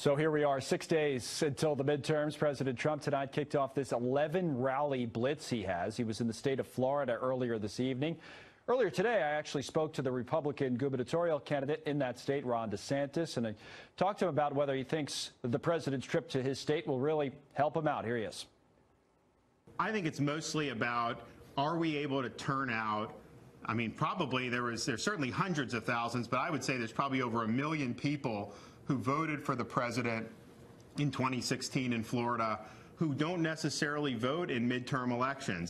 So here we are, 6 days until the midterms. President Trump tonight kicked off this 11-rally blitz he has. He was in the state of Florida earlier this evening. Earlier today, I actually spoke to the Republican gubernatorial candidate in that state, Ron DeSantis, and I talked to him about whether he thinks the president's trip to his state will really help him out. Here he is. I think it's mostly about, are we able to turn out? I mean, probably there's certainly hundreds of thousands, but I would say there's probably over 1 million people who voted for the president in 2016 in Florida who don't necessarily vote in midterm elections.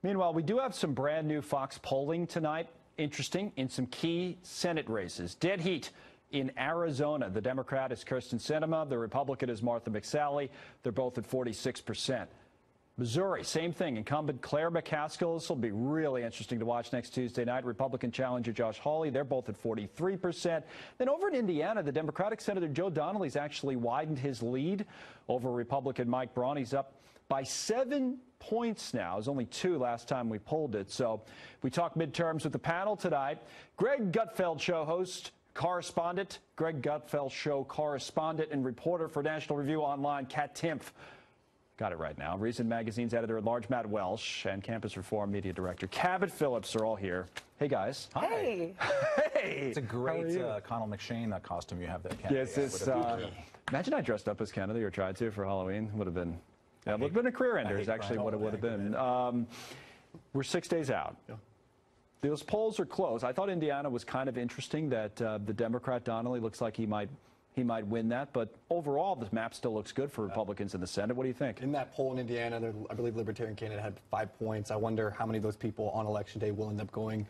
Meanwhile, we do have some brand new Fox polling tonight. Interesting, in some key Senate races. Dead heat in Arizona. The Democrat is Kirsten Sinema. The Republican is Martha McSally. They're both at 46%. Missouri, same thing. Incumbent Claire McCaskill. This will be really interesting to watch next Tuesday night. Republican challenger Josh Hawley. They're both at 43%. Then over in Indiana, the Democratic Senator Joe Donnelly's actually widened his lead over Republican Mike Braun. He's up by 7 points now. It was only 2 last time we polled it. So we talk midterms with the panel tonight. Greg Gutfeld, show host, correspondent. Greg Gutfeld, show correspondent and reporter for National Review Online, Katherine Timpf. Got it right now. Reason Magazine's editor-at-large, Matt Welch, and Campus Reform Media Director Cabot Phillips are all here. Hey, guys. Hi. Hey. Hey. It's a great Connell McShane costume you have there, Kennedy. Yes, imagine I dressed up as Kennedy or tried to for Halloween. Would have been, yeah, would have been a career ender is actually what it would have been. We're 6 days out. Yeah. Those polls are close. I thought Indiana was kind of interesting that the Democrat Donnelly looks like he might win that, but overall, the map still looks good for Republicans in the Senate. What do you think? In that poll in Indiana, I believe the Libertarian candidate had 5 points. I wonder how many of those people on Election Day will end up going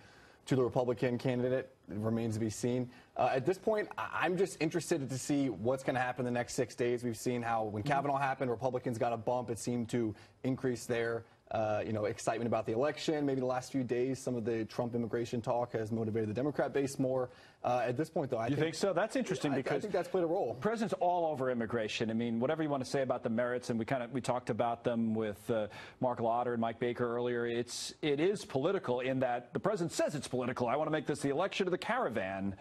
to the Republican candidate. It remains to be seen. At this point, I'm just interested to see what's going to happen the next 6 days. We've seen how when Kavanaugh happened, Republicans got a bump. It seemed to increase their excitement about the election. Maybe the last few days, some of the Trump immigration talk has motivated the Democrat base more. At this point, though, I think so? That's interesting because I think that's played a role. The president's all over immigration. I mean, whatever you want to say about the merits, and we talked about them with Mark Lauder and Mike Baker earlier. It is political in that the president says it's political. I want to make this the election of the caravan.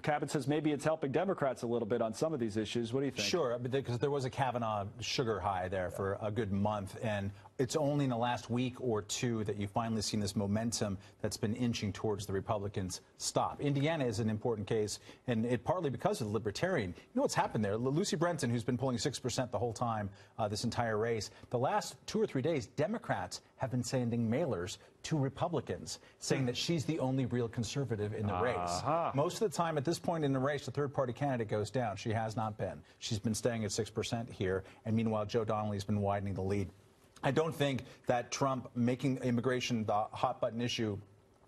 Cabot says maybe it's helping Democrats a little bit on some of these issues. What do you think? Sure, because there was a Kavanaugh sugar high there for a good month, and it's only in the last week or two that you've finally seen this momentum that's been inching towards the Republicans stop. Indiana is an important case, and it partly because of the Libertarian. You know what's happened there? Lucy Brenton, who's been polling 6% the whole time, this entire race, the last 2 or 3 days, Democrats have been sending mailers to Republicans, saying that she's the only real conservative in the race. Most of the time at this point in the race, the third-party candidate goes down. She has not been. She's been staying at 6% here, and meanwhile, Joe Donnelly's been widening the lead. I don't think that Trump making immigration the hot-button issue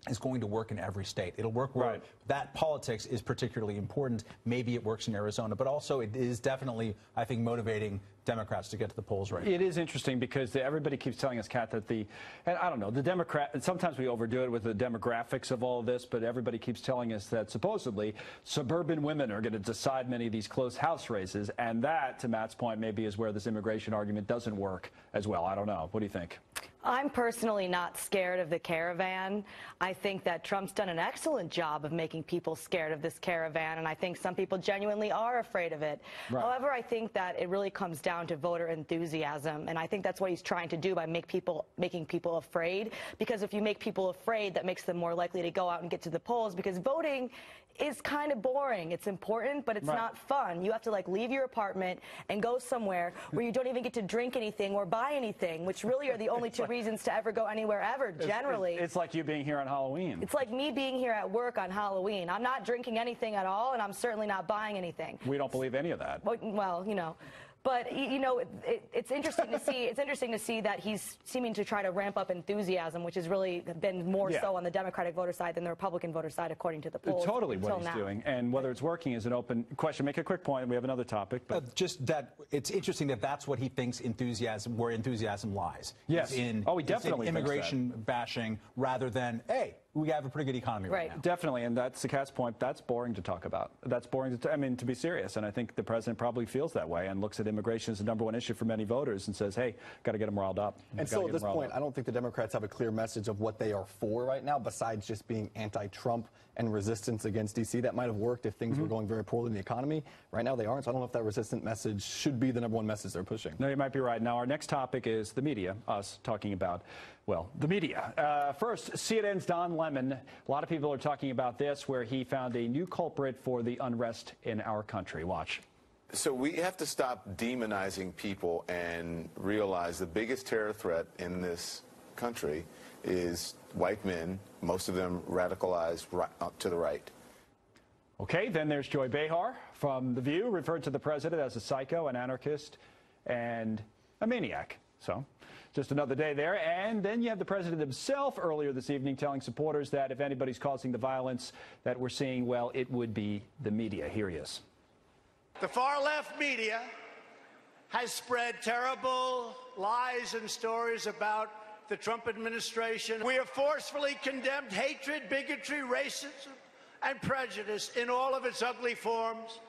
is going to work in every state. It'll work where that politics is particularly important. Maybe it works in Arizona, but also it is definitely, I think, motivating Democrats to get to the polls right now. It is interesting because everybody keeps telling us, Kat, that and I don't know, the Democrat, and sometimes we overdo it with the demographics of all of this, but everybody keeps telling us that supposedly suburban women are going to decide many of these close House races, and that, to Matt's point, maybe is where this immigration argument doesn't work as well. I don't know. What do you think? I'm personally not scared of the caravan. I think that Trump's done an excellent job of making people scared of this caravan, and I think some people genuinely are afraid of it. Right. However, I think that it really comes down to voter enthusiasm, and I think that's what he's trying to do by making people afraid, because if you make people afraid, that makes them more likely to go out and get to the polls, because voting is kind of boring. It's important, but it's not fun. You have to leave your apartment and go somewhere where you don't even get to drink anything or buy anything, which really are the only two reasons to ever go anywhere ever, generally. It's like you being here on Halloween. It's like me being here at work on Halloween. I'm not drinking anything at all, and I'm certainly not buying anything. We don't believe any of that. Well, But it's interesting to see. It's interesting to see that he's seeming to try to ramp up enthusiasm, which has really been more so on the Democratic voter side than the Republican voter side, according to the polls. Totally what he's doing, and whether it's working is an open question. Make a quick point. We have another topic. But just that it's interesting that that's what he thinks where enthusiasm lies. Yes. He definitely immigration bashing rather than we have a pretty good economy right now. Definitely, and that's the Cat's point. That's boring to talk about. That's boring to be serious, and I think the president probably feels that way and looks at immigration as the #1 issue for many voters and says, hey, got to get them riled up. And so at this point, I don't think the Democrats have a clear message of what they are for right now, besides just being anti-Trump and resistance against D.C. That might have worked if things were going very poorly in the economy. Right now they aren't, so I don't know if that resistant message should be the #1 message they're pushing. No, you might be right. Now, our next topic is the media, us talking about, well, the media. First, CNN's Don Lemon. A lot of people are talking about this, where he found a new culprit for the unrest in our country. Watch. So we have to stop demonizing people and realize the biggest terror threat in this country is white men, most of them radicalized to the right. Okay, then there's Joy Behar from The View, referred to the president as a psycho, an anarchist, and a maniac. So just another day there. And then you have the president himself earlier this evening telling supporters that if anybody's causing the violence that we're seeing, well, it would be the media. Here he is. The far-left media has spread terrible lies and stories about the Trump administration. We have forcefully condemned hatred, bigotry, racism, and prejudice in all of its ugly forms.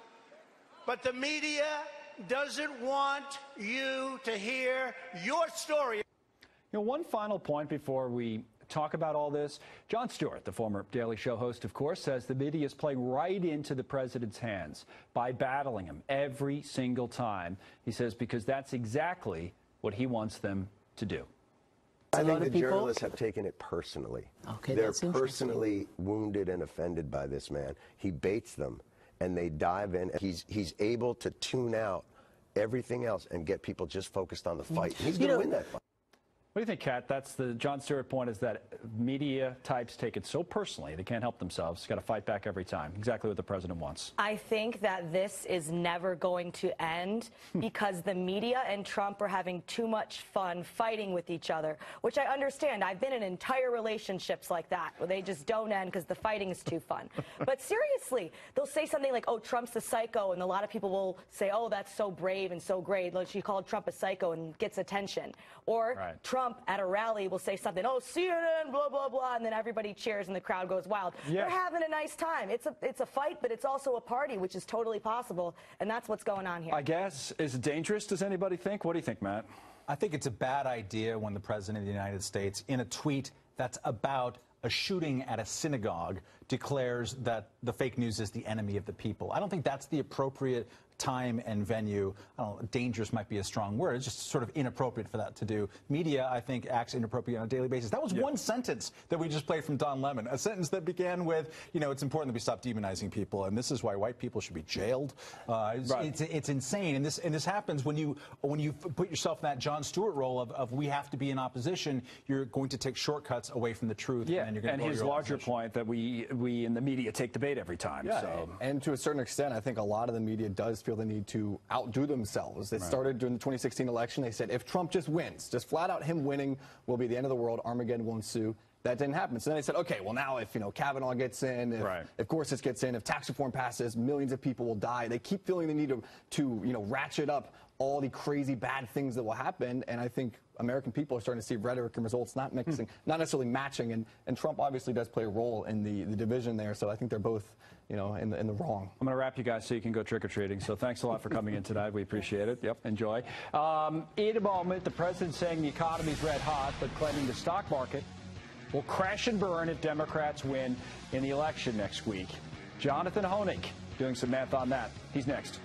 But the media doesn't want you to hear your story. You know, one final point before we talk about all this. Jon Stewart, the former Daily Show host, of course, says the media is playing right into the president's hands by battling him every single time. He says because that's exactly what he wants them to do. I think the journalists have taken it personally. Okay, they're that's personally wounded and offended by this man. He baits them, and they dive in. He's able to tune out everything else and get people just focused on the fight. He's going to win that fight. What do you think, Kat? That's the Jon Stewart point, is that media types take it so personally they can't help themselves. Got to fight back every time. Exactly what the president wants. I think that this is never going to end because the media and Trump are having too much fun fighting with each other, which I understand. I've been in entire relationships like that where they just don't end because the fighting is too fun. But seriously, they'll say something like, oh, Trump's a psycho, and a lot of people will say, oh, that's so brave and so great. Like, she called Trump a psycho and gets attention. Or Trump at a rally will say something, oh, CNN, blah, blah, blah, and then everybody cheers and the crowd goes wild. Yeah. They're having a nice time. It's a fight, but it's also a party, which is totally possible, and that's what's going on here. I guess. Is it dangerous? Does anybody think? What do you think, Matt? I think it's a bad idea when the president of the United States, in a tweet that's about a shooting at a synagogue, declares that the fake news is the enemy of the people. I don't think that's the appropriate time and venue. I don't know, dangerous might be a strong word. It's just sort of inappropriate for that to do. Media, I think, acts inappropriate on a daily basis. That was one sentence that we just played from Don Lemon, a sentence that began with, you know, it's important that we stop demonizing people, and this is why white people should be jailed. It's insane, and this happens when you put yourself in that Jon Stewart role of we have to be in opposition. You're going to take shortcuts away from the truth. Yeah, and you're going to his larger point that we in the media take the bait every time. Yeah, so. and to a certain extent, I think a lot of the media does feel the need to outdo themselves. It started during the 2016 election. They said if Trump just wins, just flat out him winning will be the end of the world, Armageddon will ensue. That didn't happen. So then they said, okay, well now if Kavanaugh gets in, if Gorsuch gets in, if tax reform passes, millions of people will die. They keep feeling the need to ratchet up all the crazy bad things that will happen, and I think American people are starting to see rhetoric and results not mixing, not necessarily matching, and Trump obviously does play a role in the division there, so I think they're both in the wrong. I'm going to wrap you guys so you can go trick-or-treating, so thanks a lot for coming in tonight. We appreciate it. Yep, enjoy. In a moment, the president's saying the economy's red hot, but claiming the stock market will crash and burn if Democrats win in the election next week. Jonathan Hoenig doing some math on that. He's next.